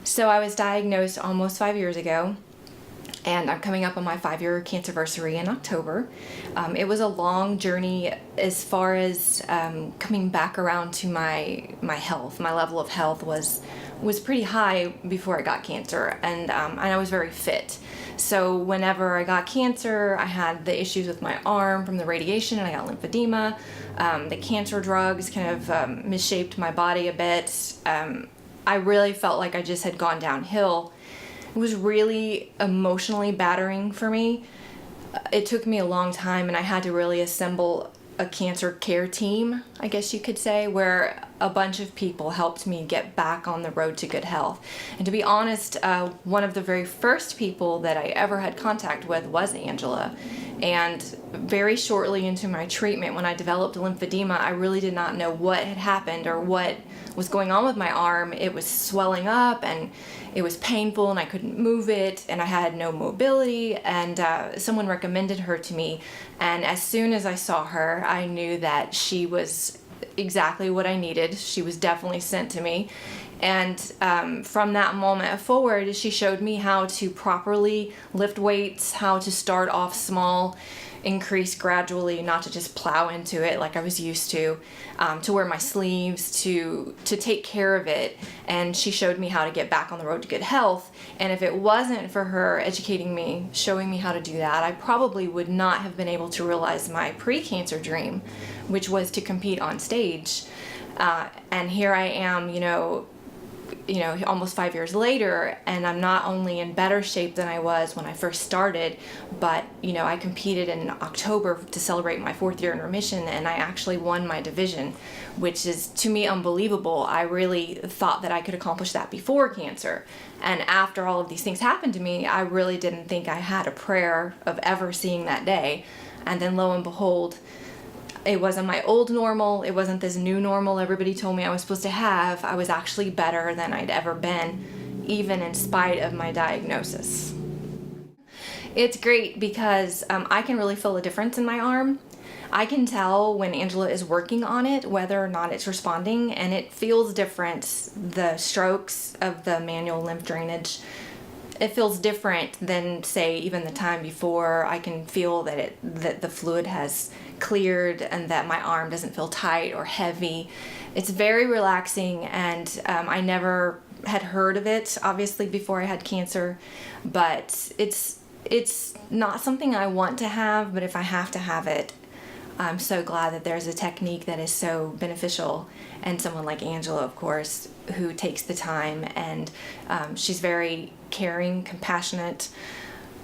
So I was diagnosed almost 5 years ago, and I'm coming up on my 5-year cancerversary in October. It was a long journey as far as coming back around to my health. My level of health was pretty high before I got cancer, and I was very fit. So whenever I got cancer, I had the issues with my arm from the radiation, and I got lymphedema. The cancer drugs kind of misshaped my body a bit. I really felt like I just had gone downhill. It was really emotionally battering for me. It took me a long time, and I had to really assemble a cancer care team, I guess you could say, where a bunch of people helped me get back on the road to good health. And to be honest, one of the very first people that I ever had contact with was Angela. And very shortly into my treatment, when I developed lymphedema, I really did not know what had happened or what was going on with my arm. It was swelling up, and it was painful, and I couldn't move it, and I had no mobility, and someone recommended her to me. And as soon as I saw her, I knew that she was exactly what I needed. She was definitely sent to me. And from that moment forward, she showed me how to properly lift weights, how to start off small, increase gradually, not to just plow into it like I was used to wear my sleeves, to take care of it. And she showed me how to get back on the road to good health. And if it wasn't for her educating me, showing me how to do that, I probably would not have been able to realize my pre-cancer dream, which was to compete on stage. And here I am, almost 5 years later, and I'm not only in better shape than I was when I first started, but I competed in October to celebrate my 4th year in remission, and I actually won my division, which is to me unbelievable. I really thought that I could accomplish that before cancer, and after all of these things happened to me, I really didn't think I had a prayer of ever seeing that day. And then lo and behold, it wasn't my old normal, it wasn't this new normal everybody told me I was supposed to have. I was actually better than I'd ever been, even in spite of my diagnosis. It's great because I can really feel a difference in my arm. I can tell when Angela is working on it, whether or not it's responding, and it feels different. The strokes of the manual lymph drainage, it feels different than, say, even the time before. I can feel that the fluid has cleared and that my arm doesn't feel tight or heavy. It's very relaxing, and I never had heard of it, obviously, before I had cancer, but it's not something I want to have, but if I have to have it, I'm so glad that there's a technique that is so beneficial, and someone like Angela, of course, who takes the time, and she's very caring, compassionate,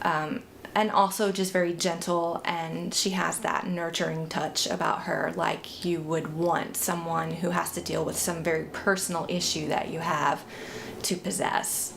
and also just very gentle, and she has that nurturing touch about her, like you would want someone who has to deal with some very personal issue that you have to possess.